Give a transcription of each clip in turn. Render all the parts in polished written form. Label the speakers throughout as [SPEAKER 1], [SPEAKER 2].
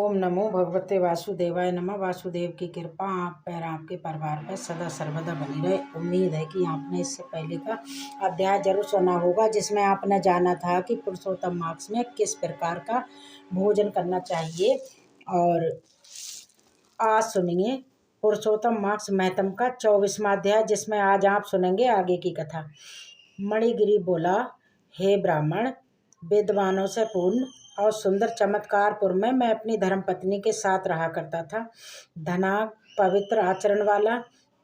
[SPEAKER 1] ओम नमो भगवते वासुदेवाय नमः। वासुदेव की कृपा आप पर आपके परिवार पर सदा सर्वदा बनी रहे। उम्मीद है कि आपने इससे पहले का अध्याय जरूर सुना होगा, जिसमें आपने जाना था कि पुरुषोत्तम मास में किस प्रकार का भोजन करना चाहिए। और आज सुनिए पुरुषोत्तम मास महत्म का 24वां अध्याय, जिसमें आज आप सुनेंगे आगे की कथा। मणिगिरि बोला, हे ब्राह्मण, विद्वानों से पूर्ण और सुंदर चमत्कारपुर में मैं अपनी धर्मपत्नी के साथ रहा करता था। धनाग, पवित्र आचरण वाला,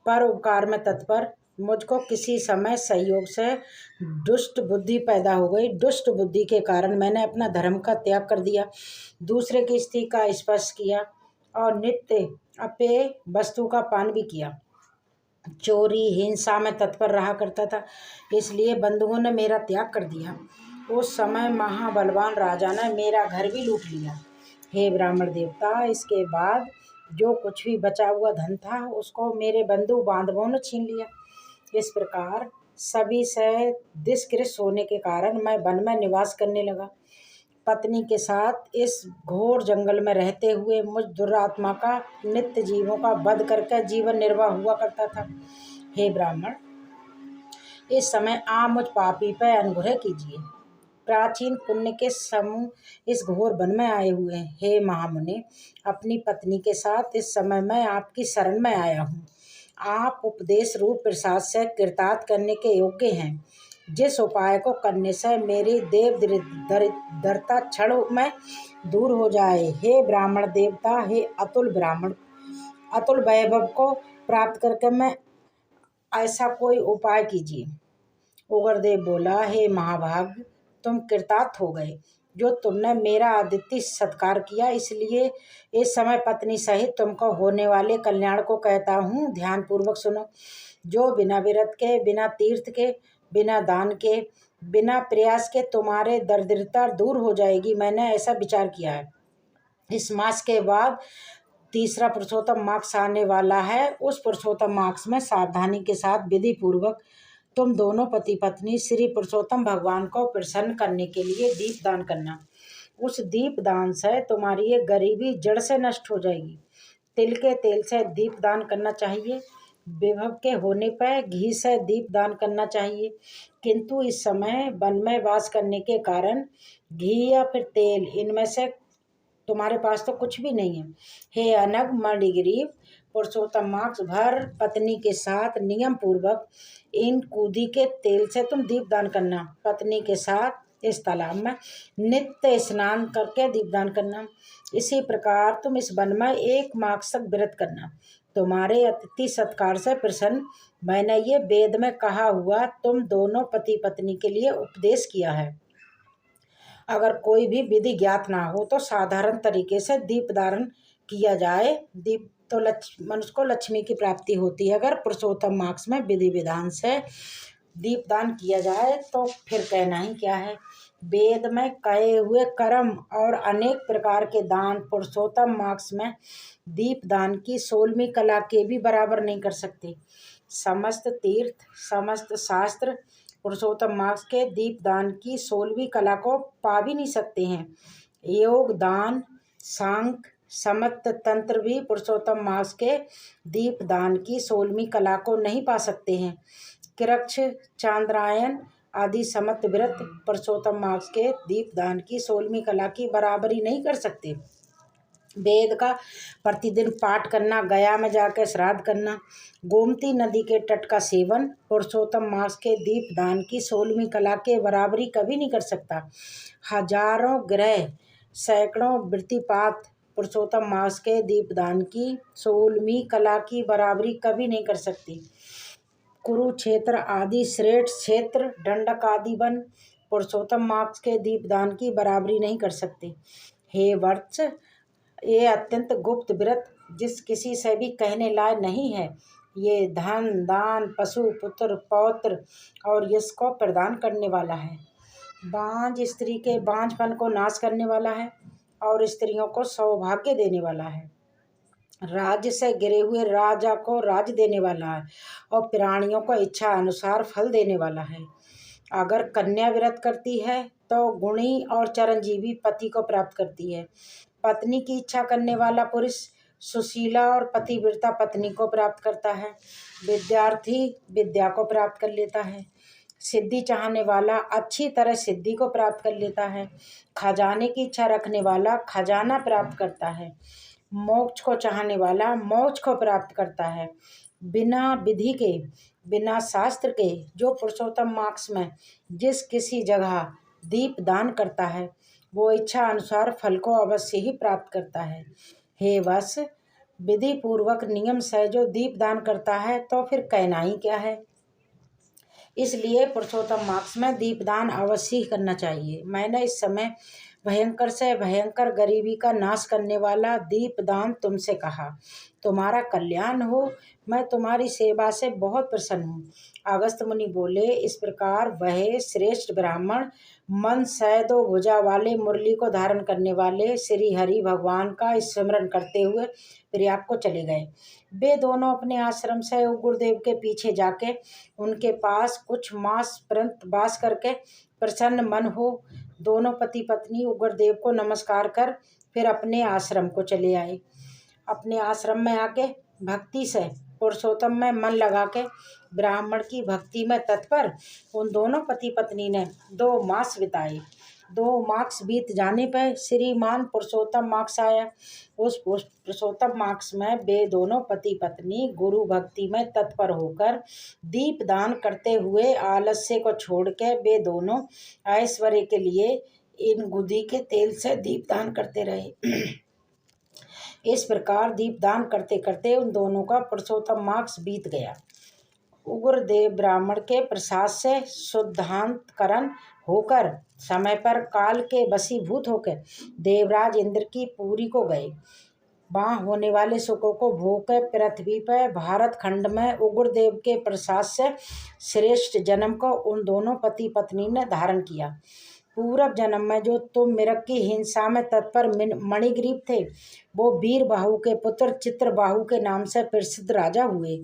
[SPEAKER 1] परोपकार में तत्पर। मुझको किसी समय संयोग से दुष्ट बुद्धि पैदा हो गई। दुष्ट बुद्धि के कारण मैंने अपना धर्म का त्याग कर दिया, दूसरे की स्त्री का स्पर्श किया और नित्य अपेय वस्तु का पान भी किया। चोरी, हिंसा में तत्पर रहा करता था, इसलिए बंधुओं ने मेरा त्याग कर दिया। उस समय महाबलवान राजा ने मेरा घर भी लूट लिया। हे ब्राह्मण देवता, इसके बाद जो कुछ भी बचा हुआ धन था उसको मेरे बंधु बांधवों ने छीन लिया। इस प्रकार सभी से दिष्कृत होने के कारण मैं वन में निवास करने लगा। पत्नी के साथ इस घोर जंगल में रहते हुए मुझ दुरात्मा का नित्य जीवों का वध करके जीवन निर्वाह हुआ करता था। हे ब्राह्मण, इस समय आप मुझ पापी पर अनुग्रह कीजिए। प्राचीन पुण्य के समूह इस घोर वन में आए हुए हैं। हे महामुनि, अपनी पत्नी के साथ इस समय मैं आपकी शरण में आया हूँ। आप उपदेश रूप प्रसाद से कृतार्थ करने के योग्य हैं, जिस उपाय को करने से मेरी देव दरिद्रता क्षण में दूर हो जाए। हे ब्राह्मण देवता, हे अतुल ब्राह्मण, अतुल वैभव को प्राप्त करके मैं ऐसा कोई उपाय कीजिए। उग्रदेव बोला, हे महाभाग, तुम कृतार्थ हो गए जो तुमने मेरा आदित्य सत्कार किया, इसलिए इस समय पत्नी सहित तुमको होने वाले कल्याण को कहता हूँ। ध्यान पूर्वक सुनो। जो बिना व्रत के, बिना तीर्थ के, बिना दान के, बिना प्रयास के तुम्हारे दरिद्रता दूर हो जाएगी, मैंने ऐसा विचार किया है। इस मास के बाद तीसरा पुरुषोत्तम मास आने वाला है। उस पुरुषोत्तम मास में सावधानी के साथ विधि पूर्वक तुम दोनों पति पत्नी श्री पुरुषोत्तम भगवान को प्रसन्न करने के लिए दीप दान करना। उस दीप दान से तुम्हारी ये गरीबी जड़ से नष्ट हो जाएगी। तिल के तेल से दीप दान करना चाहिए। विभव के होने पर घी से दीप दान करना चाहिए, किंतु इस समय वन में वास करने के कारण घी या फिर तेल, इनमें से तुम्हारे पास तो कुछ भी नहीं है। हे अनग मणिगिरि, पुरुषोत्तम मास भर पत्नी के साथ नियम पूर्वक इन कूदी के तेल से तुम दीपदान करना। पत्नी के साथ इस तालाब में नित्य स्नान करके दीपदान करना। इसी प्रकार तुम इस वन में 1 मास तक व्रत करना। तुम्हारे अतिथि सत्कार से प्रसन्न मैंने ये वेद में कहा हुआ तुम दोनों पति पत्नी के लिए उपदेश किया है। अगर कोई भी विधि ज्ञात ना हो तो साधारण तरीके से दीपदान किया जाए। दीप तो मनुष्य को लक्ष्मी की प्राप्ति होती है। अगर पुरुषोत्तम मास में विधि विधान से दीपदान किया जाए तो फिर कहना ही क्या है। वेद में कहे हुए कर्म और अनेक प्रकार के दान पुरुषोत्तम मास में दीपदान की 16वीं कला के भी बराबर नहीं कर सकते। समस्त तीर्थ, समस्त शास्त्र पुरुषोत्तम मास के दीपदान की 16वीं कला को पा भी नहीं सकते हैं। योग, दान, सांख्य, समत्त तंत्र भी पुरुषोत्तम मास के दीपदान की 16वीं कला को नहीं पा सकते हैं। कृक्ष, चांद्रायन आदि समत्त व्रत पुरुषोत्तम मास के दीपदान की 16वीं कला की बराबरी नहीं कर सकते। वेद का प्रतिदिन पाठ करना, गया में जाकर श्राद्ध करना, गोमती नदी के तट का सेवन पुरुषोत्तम मास के दीपदान की 16वीं कला के बराबरी कभी नहीं कर सकता। हजारों ग्रह, सैकड़ों वृत्तिपात पुरुषोत्तम मास के दीपदान की 16वीं कला की बराबरी कभी नहीं कर सकती। कुरुक्षेत्र आदि श्रेष्ठ क्षेत्र, दंडक आदि वन पुरुषोत्तम मास के दीपदान की बराबरी नहीं कर सकते। हे वत्स, ये अत्यंत गुप्त व्रत जिस किसी से भी कहने लायक नहीं है। ये धन, दान, पशु, पुत्र, पौत्र और यश को प्रदान करने वाला है। बांझ स्त्री के बांझपन को नाश करने वाला है और स्त्रियों को सौभाग्य देने वाला है। राज्य से गिरे हुए राजा को राज्य देने वाला है और प्राणियों को इच्छा अनुसार फल देने वाला है। अगर कन्या व्रत करती है तो गुणी और चिरंजीवी पति को प्राप्त करती है। पत्नी की इच्छा करने वाला पुरुष सुशीला और पतिव्रता पत्नी को प्राप्त करता है। विद्यार्थी विद्या को प्राप्त कर लेता है। सिद्धि चाहने वाला अच्छी तरह सिद्धि को प्राप्त कर लेता है। खजाने की इच्छा रखने वाला खजाना प्राप्त करता है। मोक्ष को चाहने वाला मोक्ष को प्राप्त करता है। बिना विधि के बिना शास्त्र के जो पुरुषोत्तम मार्ग में जिस किसी जगह दीप दान करता है वो इच्छा अनुसार फल को अवश्य ही प्राप्त करता है। हे वत्स, विधि पूर्वक नियम से जो दीप दान करता है तो फिर कहना ही क्या है। इसलिए पुरुषोत्तम मार्ग में दीपदान अवश्य ही करना चाहिए। मैंने इस समय भयंकर से भयंकर गरीबी का नाश करने वाला दीपदान तुमसे कहा। तुम्हारा कल्याण हो। मैं तुम्हारी सेवा से बहुत प्रसन्न हूँ। अगस्त मुनि बोले, इस प्रकार वह श्रेष्ठ ब्राह्मण मन से दो भुजा वाले मुरली को धारण करने वाले श्री हरि भगवान का स्मरण करते हुए प्रयाग को चले गए। वे दोनों अपने आश्रम से गुरुदेव के पीछे जाके उनके पास कुछ मास पर्यंत वास करके प्रसन्न मन हो दोनों पति पत्नी उग्रदेव को नमस्कार कर फिर अपने आश्रम को चले आए। अपने आश्रम में आके भक्ति से पुरुषोत्तम में मन लगा के ब्राह्मण की भक्ति में तत्पर उन दोनों पति पत्नी ने 2 मास बिताए। 2 मास बीत जाने पर श्रीमान पुरुषोत्तम मास आया। उस पुरुषोत्तम मास में वे दोनों पति पत्नी गुरु भक्ति में तत्पर होकर दीप दान करते हुए आलस्य को छोड़ के वे दोनों ऐश्वर्य के लिए इन गुदी के तेल से दीप दान करते रहे। इस प्रकार दीपदान करते करते उन दोनों का पुरुषोत्तम मास बीत गया। उग्रदेव ब्राह्मण के प्रसाद से शुद्धांतकरण होकर समय पर काल के वशीभूत होकर देवराज इंद्र की पुरी को गए। वहाँ होने वाले सुखों को भोग कर पृथ्वी पर भारत खंड में उग्रदेव के प्रसाद से श्रेष्ठ जन्म को उन दोनों पति पत्नी ने धारण किया। पूर्व जन्म में जो तुम मिरक की हिंसा में तत्पर मणिग्रीव थे वो वीरबाहु के पुत्र चित्रबाहु के नाम से प्रसिद्ध राजा हुए।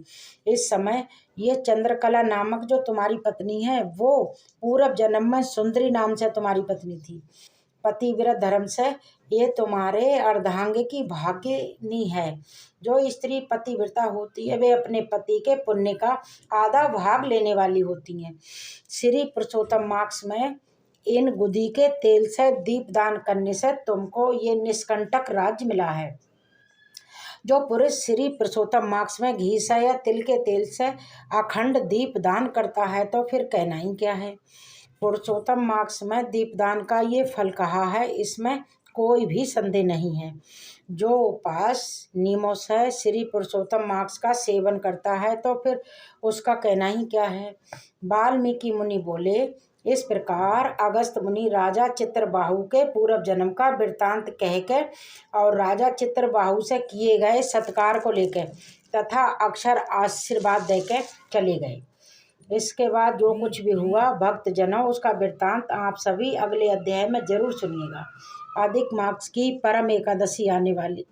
[SPEAKER 1] इस समय ये चंद्रकला नामक जो तुम्हारी पत्नी है वो पूर्व जन्म में सुंदरी नाम से तुम्हारी पत्नी थी। पतिव्रत धर्म से ये तुम्हारे अर्धांग की भाग्यनी है। जो स्त्री पतिव्रता होती है वे अपने पति के पुण्य का आधा भाग लेने वाली होती हैं। श्री पुरुषोत्तम मास में इन गुदी के तेल से दीपदान करने से तुमको ये निष्कंटक राज्य मिला है। जो पुरुष श्री पुरुषोत्तम मास में घी से या तिल के तेल से अखंड दीपदान करता है तो फिर कहना ही क्या है। पुरुषोत्तम मास में दीपदान का ये फल कहा है, इसमें कोई भी संदेह नहीं है। जो उपास नियमों से श्री पुरुषोत्तम मास का सेवन करता है तो फिर उसका कहना ही क्या है। वाल्मीकि मुनि बोले, इस प्रकार अगस्त मुनि राजा चित्रबाहु के पूर्व जन्म का वृत्तांत कह के और राजा चित्रबाहु से किए गए सत्कार को लेकर तथा अक्षर आशीर्वाद दे के चले गए। इसके बाद जो कुछ भी हुआ भक्त जनों उसका वृत्तांत आप सभी अगले अध्याय में जरूर सुनिएगा। अधिक मास की परम एकादशी आने वाली